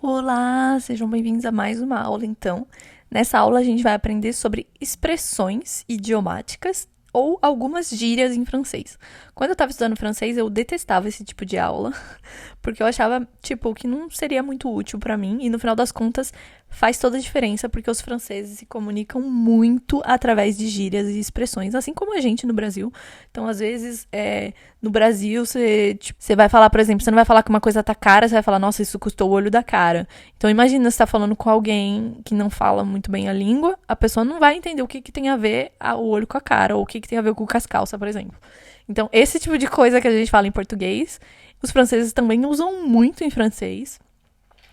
Olá, sejam bem-vindos a mais uma aula, então. Nessa aula a gente vai aprender sobre expressões idiomáticas ou algumas gírias em francês. Quando eu estava estudando francês, eu detestava esse tipo de aula, porque eu achava, que não seria muito útil para mim, e no final das contas faz toda a diferença, porque os franceses se comunicam muito através de gírias e expressões, assim como a gente no Brasil. Então, às vezes, no Brasil, você vai falar, por exemplo, você não vai falar que uma coisa tá cara, você vai falar, nossa, isso custou o olho da cara. Então, imagina você tá falando com alguém que não fala muito bem a língua, a pessoa não vai entender o que tem a ver o olho com a cara, ou o que tem a ver com as calças, por exemplo. Então, esse tipo de coisa que a gente fala em português, os franceses também usam muito em francês,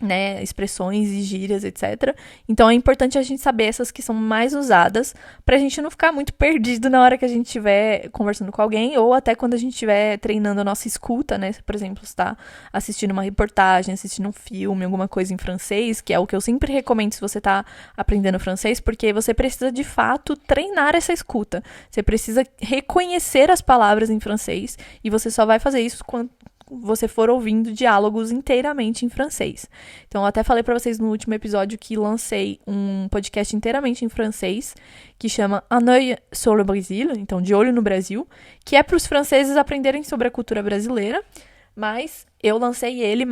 né, expressões e gírias, etc. Então é importante a gente saber essas que são mais usadas pra gente não ficar muito perdido na hora que a gente estiver conversando com alguém ou até quando a gente estiver treinando a nossa escuta, né? Por exemplo, você tá assistindo uma reportagem, assistindo um filme, alguma coisa em francês, que é o que eu sempre recomendo se você tá aprendendo francês, porque você precisa de fato treinar essa escuta. Você precisa reconhecer as palavras em francês e você só vai fazer isso quando você for ouvindo diálogos inteiramente em francês. Então, eu até falei para vocês no último episódio que lancei um podcast inteiramente em francês, que chama Un œil sur le Brésil, então de olho no Brasil, que é para os franceses aprenderem sobre a cultura brasileira, mas eu lancei ele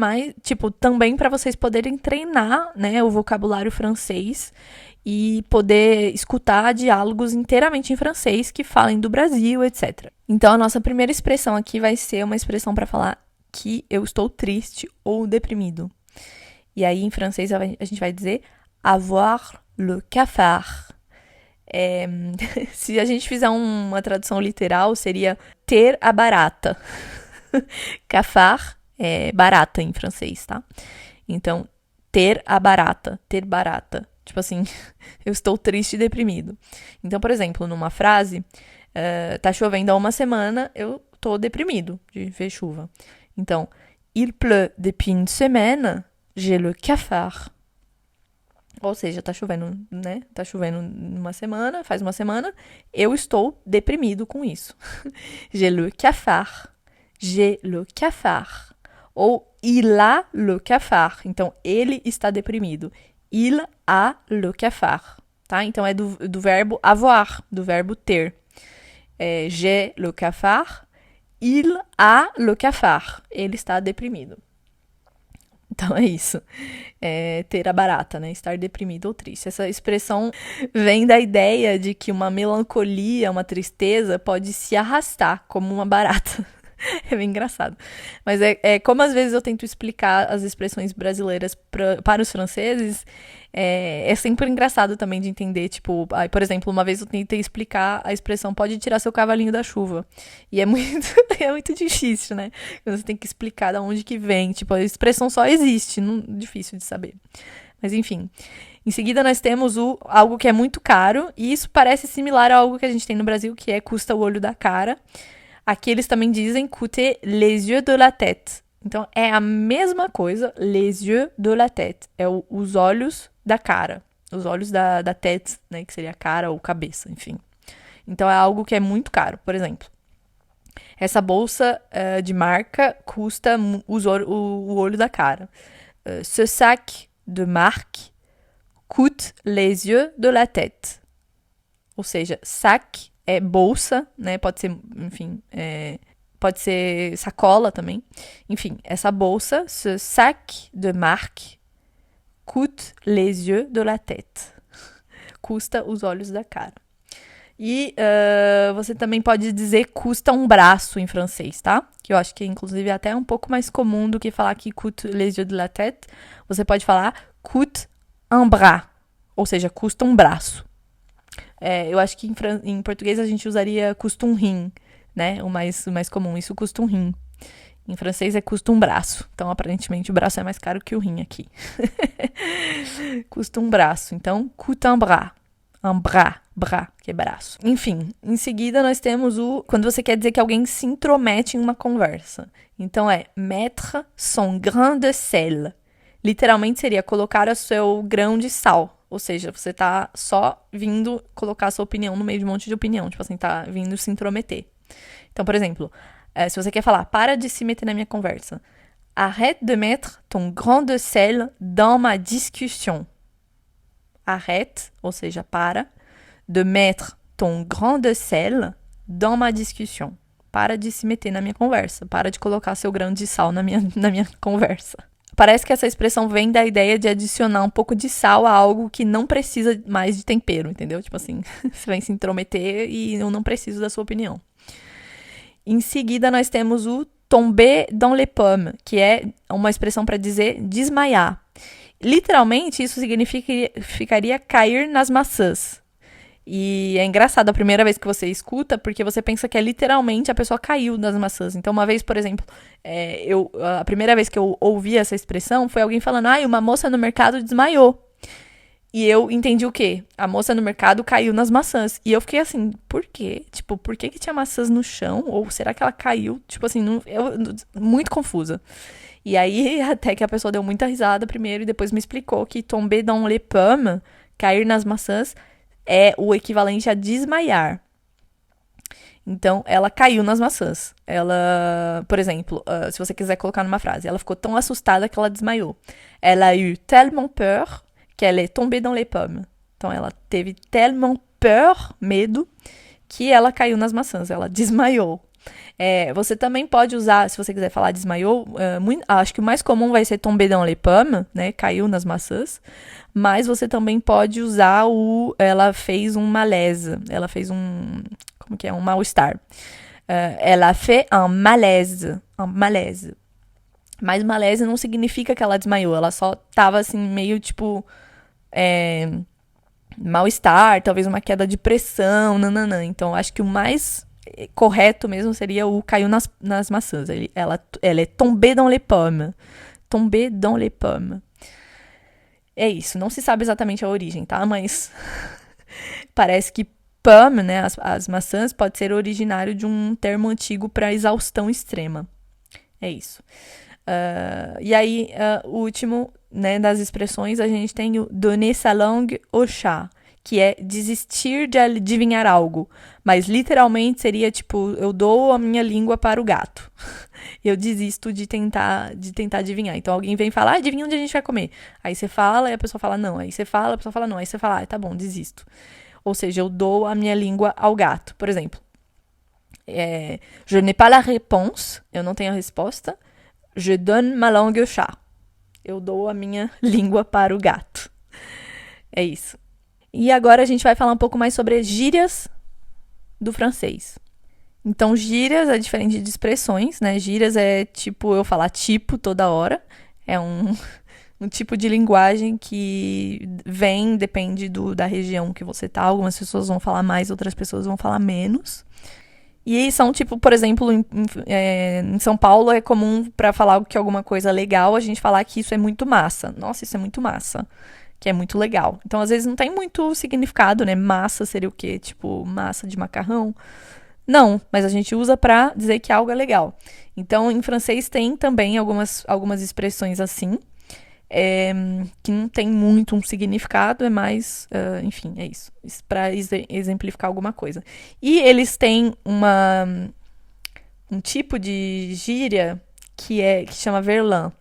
também para vocês poderem treinar, né, o vocabulário francês e poder escutar diálogos inteiramente em francês que falem do Brasil, etc. Então, a nossa primeira expressão aqui vai ser uma expressão para falar que eu estou triste ou deprimido. E aí, em francês, a gente vai dizer avoir le cafard. Se a gente fizer uma tradução literal, seria ter a barata. Cafard é barata em francês, tá? Então, ter a barata, ter barata. Tipo assim, eu estou triste e deprimido. Então, por exemplo, numa frase, tá chovendo há uma semana, eu tô deprimido de ver chuva. Então, il pleut depuis une semaine, j'ai le cafard. Ou seja, tá chovendo, né? Tá chovendo faz uma semana, eu estou deprimido com isso. J'ai le cafard. J'ai le cafard. Ou il a le cafard. Então, ele está deprimido. Il a le cafard. Tá? Então, é do verbo avoir, do verbo ter. J'ai le cafard. Il a le cafard. Ele está deprimido. Então é isso. Ter a barata, né? Estar deprimido ou triste. Essa expressão vem da ideia de que uma melancolia, uma tristeza pode se arrastar como uma barata. É bem engraçado. Mas como às vezes eu tento explicar as expressões brasileiras para os franceses, é sempre engraçado também de entender, por exemplo, uma vez eu tentei explicar a expressão pode tirar seu cavalinho da chuva. E é muito, é muito difícil, né? Você tem que explicar de onde que vem. A expressão só existe, difícil de saber. Mas enfim. Em seguida, nós temos algo que é muito caro, e isso parece similar a algo que a gente tem no Brasil, que custa o olho da cara. Aqui eles também dizem coûter les yeux de la tête. Então, é a mesma coisa, les yeux de la tête. É os olhos da cara. Os olhos da tête, né? Que seria a cara ou cabeça, enfim. Então, é algo que é muito caro. Por exemplo, essa bolsa de marca custa o olho da cara. Ce sac de marque coûte les yeux de la tête. Ou seja, sac é bolsa, né? Pode ser, enfim, pode ser sacola também. Enfim, essa bolsa, ce sac de marque, coûte les yeux de la tête. Custa os olhos da cara. E você também pode dizer custa um braço em francês, tá? Que eu acho que, inclusive, é até um pouco mais comum do que falar que coûte les yeux de la tête. Você pode falar coûte un bras, ou seja, custa um braço. Eu acho que em português a gente usaria custa um rim, né? O mais comum, isso custa um rim. Em francês custa um braço. Então, aparentemente, o braço é mais caro que o rim aqui. Custa um braço. Então, coûte un bras. Un bras, que é braço. Enfim, em seguida nós temos quando você quer dizer que alguém se intromete em uma conversa. Então, mettre son grain de sel. Literalmente seria colocar o seu grão de sal. Ou seja, você tá só vindo colocar a sua opinião no meio de um monte de opinião. Tipo assim, tá vindo se intrometer. Então, por exemplo, se você quer falar, para de se meter na minha conversa. Arrête de mettre ton grain de sel dans ma discussion. Arrête, ou seja, para, de mettre ton grain de sel dans ma discussion. Para de se meter na minha conversa. Para de colocar seu grão de sal na minha conversa. Parece que essa expressão vem da ideia de adicionar um pouco de sal a algo que não precisa mais de tempero, entendeu? Tipo assim, você vem se intrometer e eu não preciso da sua opinião. Em seguida, nós temos o tomber dans les pommes, que é uma expressão para dizer desmaiar. Literalmente, isso significaria cair nas maçãs. E é engraçado a primeira vez que você escuta, porque você pensa que é literalmente a pessoa caiu nas maçãs. Então, uma vez, por exemplo, a primeira vez que eu ouvi essa expressão foi alguém falando, uma moça no mercado desmaiou. E eu entendi o quê? A moça no mercado caiu nas maçãs. E eu fiquei assim, por quê? Tipo, por que tinha maçãs no chão? Ou será que ela caiu? Tipo assim, muito confusa. E aí, até que a pessoa deu muita risada primeiro e depois me explicou que tomber dans les pommes, cair nas maçãs, é o equivalente a desmaiar. Então, ela caiu nas maçãs. Ela, por exemplo, se você quiser colocar numa frase, ela ficou tão assustada que ela desmaiou. Elle a eu tellement peur qu'elle est tombée dans les pommes. Então, ela teve tellement peur, medo, que ela caiu nas maçãs. Ela desmaiou. Você também pode usar, se você quiser falar desmaiou, acho que o mais comum vai ser tomber dans les pommes, né? Caiu nas maçãs. Mas você também pode usar ela fez um malaise. Ela fez um mal-estar. Elle a fait un malaise. Un malaise. Mas malaise não significa que ela desmaiou. Ela só tava assim, meio tipo... mal-estar, talvez uma queda de pressão, nananã. Então, acho que o mais correto mesmo seria o caiu nas maçãs. Ela é tombée dans les pommes. Tombée dans les pommes. É isso. Não se sabe exatamente a origem, tá? Mas parece que pomme, né, as maçãs, pode ser originário de um termo antigo para exaustão extrema. É isso. E aí, o último, né, das expressões, a gente tem o donner sa langue au chat, que é desistir de adivinhar algo. Mas literalmente seria tipo, eu dou a minha língua para o gato. Eu desisto de tentar adivinhar. Então alguém vem falar, adivinha onde a gente vai comer. Aí você fala e a pessoa fala não. Aí você fala, a pessoa fala não. Aí você fala, tá bom, desisto. Ou seja, eu dou a minha língua ao gato. Por exemplo, je n'ai pas la réponse, eu não tenho a resposta. Je donne ma langue au chat. Eu dou a minha língua para o gato. É isso. E agora a gente vai falar um pouco mais sobre gírias do francês. Então, gírias é diferente de expressões, né? Gírias é tipo eu falar tipo toda hora. É um tipo de linguagem que depende da região que você tá. Algumas pessoas vão falar mais, outras pessoas vão falar menos. E são tipo, por exemplo, em São Paulo é comum para falar que alguma coisa é legal, a gente falar que isso é muito massa. Nossa, isso é muito massa. Que é muito legal. Então, às vezes, não tem muito significado, né? Massa seria o quê? Tipo, massa de macarrão? Não, mas a gente usa pra dizer que algo é legal. Então, em francês tem também algumas expressões assim, que não tem muito um significado, é mais, enfim, é isso. Pra exemplificar alguma coisa. E eles têm um tipo de gíria que chama verlan.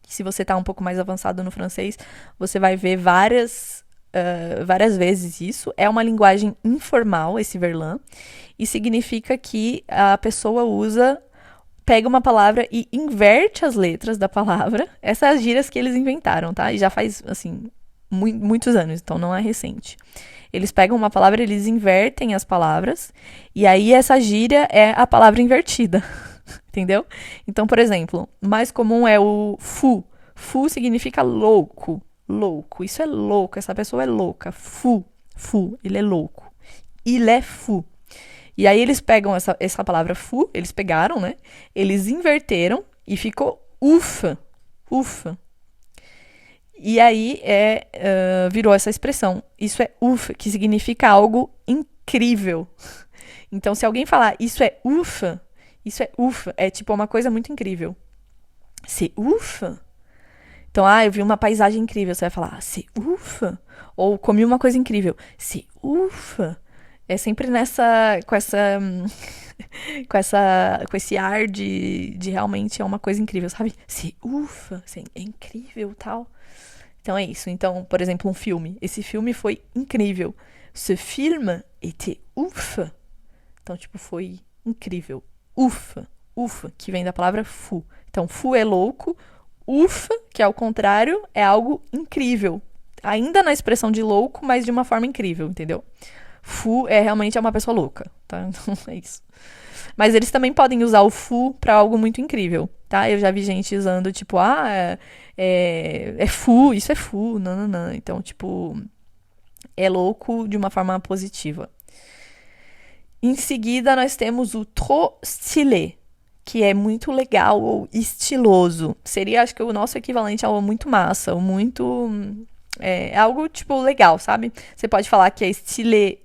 Se você tá um pouco mais avançado no francês, você vai ver várias vezes isso. É uma linguagem informal, esse verlan, e significa que a pessoa pega uma palavra e inverte as letras da palavra. Essas gírias que eles inventaram, tá? E já faz, assim, muitos anos, então não é recente. Eles pegam uma palavra, eles invertem as palavras, e aí essa gíria é a palavra invertida. Entendeu? Então, por exemplo, o mais comum é o fou. Fou significa louco. Louco. Isso é louco. Essa pessoa é louca. Fou. Fou. Ele é louco. Il est fou. E aí eles pegam essa palavra fou. Eles pegaram, né? Eles inverteram e ficou ufa. Ufa. E aí virou essa expressão. Isso é ufa, que significa algo incrível. Então, se alguém falar isso é ufa, é tipo uma coisa muito incrível. C'est ufa? Então, eu vi uma paisagem incrível, você vai falar, c'est ufa? Ou comi uma coisa incrível, c'est ufa? É sempre nessa, com esse ar de realmente é uma coisa incrível, sabe? Se ufa, assim, é incrível, tal. Então é isso. Então, por exemplo, um filme. Esse filme foi incrível. Ce film était ouf. Então, tipo, foi incrível. Ufa, ufa, que vem da palavra fu. Então, fu é louco, ufa, que é o contrário, é algo incrível. Ainda na expressão de louco, mas de uma forma incrível, entendeu? Fu é realmente uma pessoa louca, tá? Então é isso. Mas eles também podem usar o fu pra algo muito incrível, tá? Eu já vi gente usando, tipo, é fu, isso é fu, não, não, não. Então, tipo, é louco de uma forma positiva. Em seguida, nós temos o trop stylé, que é muito legal ou estiloso. Seria, acho que, o nosso equivalente a algo muito massa, ou muito. É algo, tipo, legal, sabe? Você pode falar que é stylé,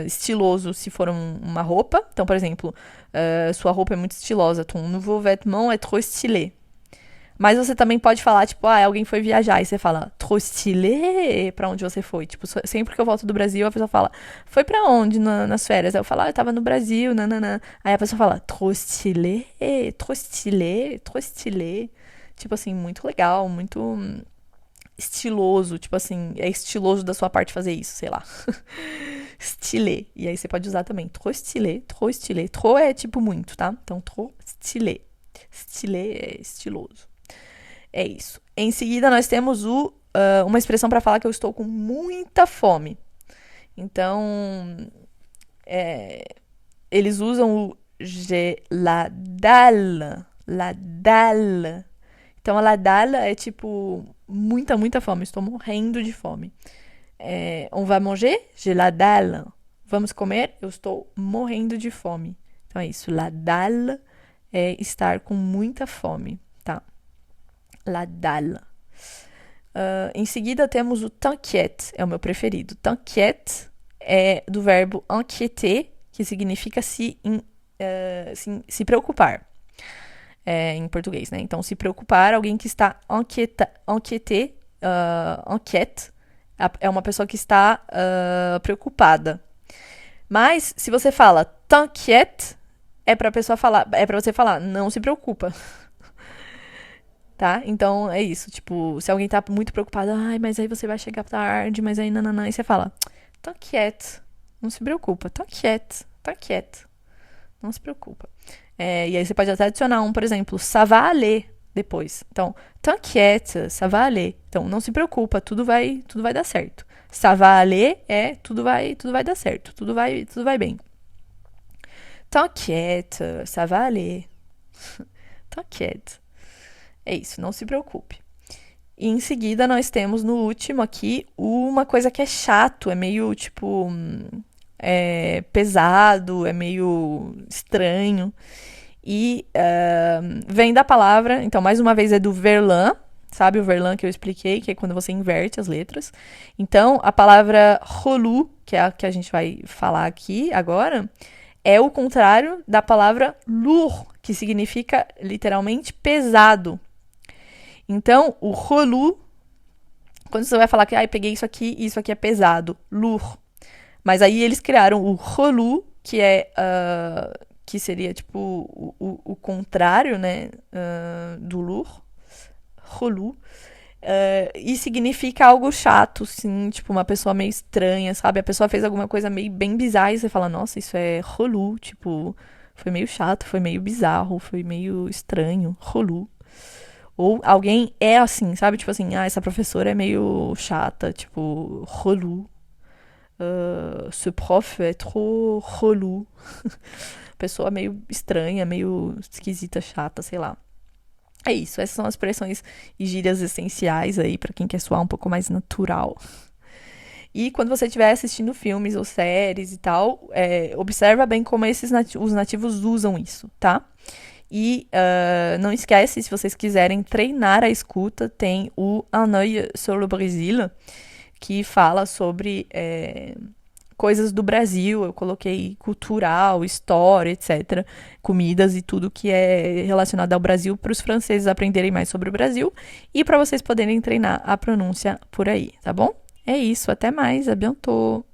estiloso se for uma roupa. Então, por exemplo, sua roupa é muito estilosa. Ton nouveau vêtement est trop stylé. Mas você também pode falar, tipo, alguém foi viajar e você fala, trop stylé, pra onde você foi. Tipo, sempre que eu volto do Brasil, a pessoa fala, foi pra onde nas férias? Aí eu falo, eu tava no Brasil, nananã. Aí a pessoa fala, trop stylé, trop stylé, trop stylé. Tipo assim, muito legal, muito estiloso. Tipo assim, é estiloso da sua parte fazer isso, sei lá. Stylé. E aí você pode usar também, trop stylé, trop stylé. Trop é tipo muito, tá? Então, trop stylé. Stylé é estiloso. É isso. Em seguida, nós temos uma expressão para falar que eu estou com muita fome. Então, eles usam o j'ai la dalle. La dalle. Então, a la dalle é tipo muita, muita fome. Estou morrendo de fome. On va manger? J'ai la dalle. Vamos comer? Eu estou morrendo de fome. Então é isso. La dalle é estar com muita fome, tá? La dalle. Em seguida temos o t'inquiète, é o meu preferido. T'inquiète é do verbo inquiéter, que significa se preocupar. Em português, né? Então, se preocupar, alguém que está inquiété, inquiète, é uma pessoa que está preocupada. Mas, se você fala t'inquiète, é para você falar, não se preocupa. Tá? Então é isso. Tipo, se alguém tá muito preocupado, mas aí você vai chegar tarde, mas aí nananã, e você fala, tá quieto, não se preocupa, tá quieto, tá quieto, não se preocupa. E aí você pode até adicionar por exemplo, ça va aller depois. Então, t'inquiète, ça va aller. Então, não se preocupa, tudo vai dar certo. Ça va aller é tudo vai dar certo, tudo vai bem. T'inquiète, ça va aller. T'inquiète. É isso, não se preocupe. E em seguida nós temos no último aqui uma coisa que é chato, é meio tipo pesado, é meio estranho. E vem da palavra, então mais uma vez é do verlan, sabe o verlan que eu expliquei, que é quando você inverte as letras. Então a palavra relou, que é a que a gente vai falar aqui agora, é o contrário da palavra lourd, que significa literalmente pesado. Então, o relou, quando você vai falar que peguei isso aqui e isso aqui é pesado, lourd. Mas aí eles criaram o relou, que é que seria tipo o contrário, né, do lourd, relou. E significa algo chato, sim, tipo uma pessoa meio estranha, sabe? A pessoa fez alguma coisa meio bem bizarra e você fala, nossa, isso é relou, tipo, foi meio chato, foi meio bizarro, foi meio estranho, relou. Ou alguém é assim, sabe? Tipo assim, essa professora é meio chata, tipo, relou. Ce prof é trop relou. Pessoa meio estranha, meio esquisita, chata, sei lá. É isso, essas são as expressões e gírias essenciais aí pra quem quer soar um pouco mais natural. E quando você estiver assistindo filmes ou séries e tal, observa bem como os nativos usam isso, tá? E não esquece, se vocês quiserem treinar a escuta, tem o Un œil sur le Brésil, que fala sobre coisas do Brasil. Eu coloquei cultural, história, etc. Comidas e tudo que é relacionado ao Brasil para os franceses aprenderem mais sobre o Brasil e para vocês poderem treinar a pronúncia por aí, tá bom? É isso, até mais, à bientôt!